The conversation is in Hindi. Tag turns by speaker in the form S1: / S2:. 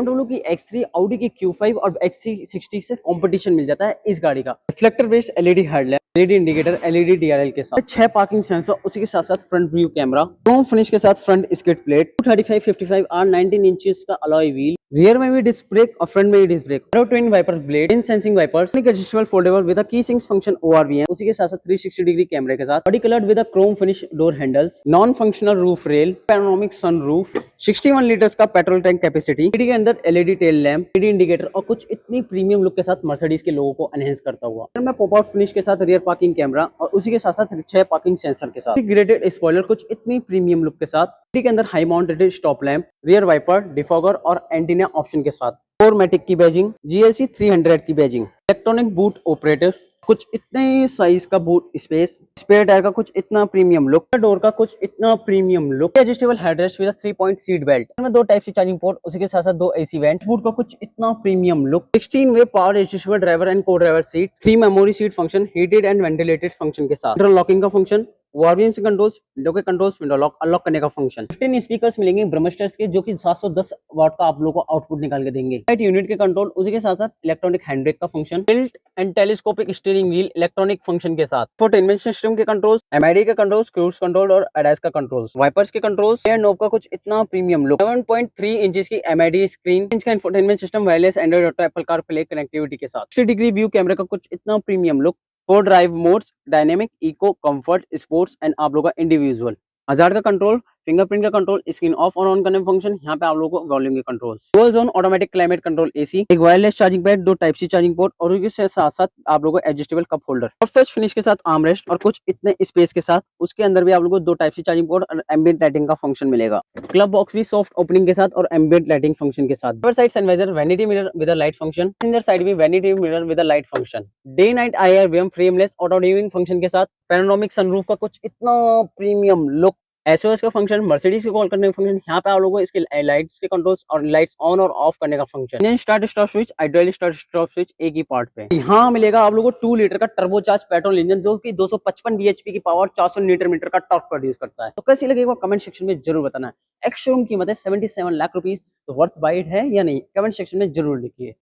S1: BMW की X3, Audi की Q5 और XC60 से कंपटीशन मिल जाता है इस गाड़ी का। Reflector based LED headlamp, LED indicator, LED DRL के साथ 6 पार्किंग सेंसर, उसी के साथ साथ front view camera, chrome finish के साथ front skid plate, 235 55 R 19 inches का अलॉय व्हील, रियर में भी डिस्क ब्रेक और फ्रंट में भी disc brake, twin wiper blade, in sensing wipers, adjustable foldable with key syncs function ORVM, उसी के साथ साथ 360 डिग्री कैमरे के साथ, body coloured with Chrome finish door handles, non functional roof rail, panoramic sunroof, 61 litres का पेट्रोल टैंक कैपेसिटी, के अंदर LED tail lamp, LED indicator और कुछ इतनी प्रीमियम लुक के साथ मर्सिडीज के लोगों को एनहेंस करता हुआ में पॉप आउट फिनिश के साथ रियर पार्किंग कैमरा और उसी के साथ साथ 6 पार्किंग सेंसर के साथ ग्रेडेड स्पॉइलर, कुछ इतनी प्रीमियम लुक के साथ के अंदर high mounted stop lamp, rear wiper, defogger और एंटीना ऑप्शन के साथ, 4मैटिक की बैजिंग, GLC 300 की बैजिंग, इलेक्ट्रॉनिक बूट ऑपरेटर, कुछ इतने साइज का बूट स्पेस, स्पेयर टायर का कुछ इतना प्रीमियम लुक, डोर का कुछ इतना premium look, adjustable headrest with 3 point seat belt, इसमें 2 टाइप सी चार्जिंग पोर्ट, उसी के साथ साथ 2 AC वेंट्स, बूट का कुछ इतना premium look, 16 way power adjustable driver and co driver seat, 3 memory seat function, heated and ventilated function के साथ, लॉकिंग का फंक्शन, ORVM से कंट्रोल्स, विंडो के कंट्रोल्स, विंडो लॉक अनलॉक करने का फंक्शन, 15 स्पीकर्स मिलेंगे ब्रह्मस्टर्स के जो कि 710 वाट का आप लोगों को आउटपुट निकाल के देंगे, लाइट यूनिट के कंट्रोल, उसी के साथ साथ इलेक्ट्रॉनिक हैंड ब्रेक का function, tilt and telescopic steering wheel electronic function के साथ, इंफोटेनमेंट सिस्टम के कंट्रोल्स, MID के कंट्रोल्स, क्रूज कंट्रोल और ADAS का कंट्रोल्स, वाइपर्स के कंट्रोल्स, एयर नोब का कुछ इतना प्रीमियम लुक, 7.3 इंचेस की MID स्क्रीन, इंच का infotainment system, wireless Android auto, Apple car play connectivity के साथ, 60 डिग्री व्यू कैमरा का कुछ इतना premium look, 4 drive modes, dynamic, eco, comfort, sports and आप लोगों का इंडिविजुअल, हजार्ड का कंट्रोल, फिंगरप्रिंट का कंट्रोल, स्क्रीन ऑफ और ऑन करने फंक्शन, यहाँ पे आप लोगों को वॉल्यूम के controls, dual zone automatic climate control AC, एक wireless charging pad, 2 type C charging port और उसके साथ साथ आप लोगों को एडजस्टेबल कप होल्डर और फ्रेश फिनिश के साथ आर्मरेस्ट और कुछ इतने स्पेस के साथ, उसके अंदर भी आप लोगों को 2 टाइप सी चार्जिंग पोर्ट और एम्बिएंट लाइटिंग का फंक्शन मिलेगा, क्लब बॉक्स भी सॉफ्ट ओपनिंग के साथ और एम्बिएंट लाइटिंग फंक्शन के साथ, driver side sun visor, vanity mirror with light function, इंदर साइड भी vanity mirror with light function, day night IR frameless auto dimming function के साथ, पैनोरामिक सनरूफ का कुछ इतना प्रीमियम लुक, SOS का फंक्शन, मर्सिडीज को कॉल करने का फंक्शन, यहाँ पे आप लोगों को इसके लाइट्स के कंट्रोल्स और लाइट्स ऑन और ऑफ करने का function, engine start stop switch, ideal start stop switch एक ही पार्ट पे। यहाँ मिलेगा आप लोगों को 2 लीटर का टर्बोचार्ज पेट्रोल इंजन जो कि 255 bhp की पावर, 400 न्यूटन मीटर का टॉर्क प्रोड्यूस करता है। तो कैसी लगेगा कमेंट सेक्शन में जरूर बताना। एक्स शोरूम कीमत है 77 लाख रुपीज, तो वर्थ बाइट है या नहीं कमेंट सेक्शन में जरूर लिखिए।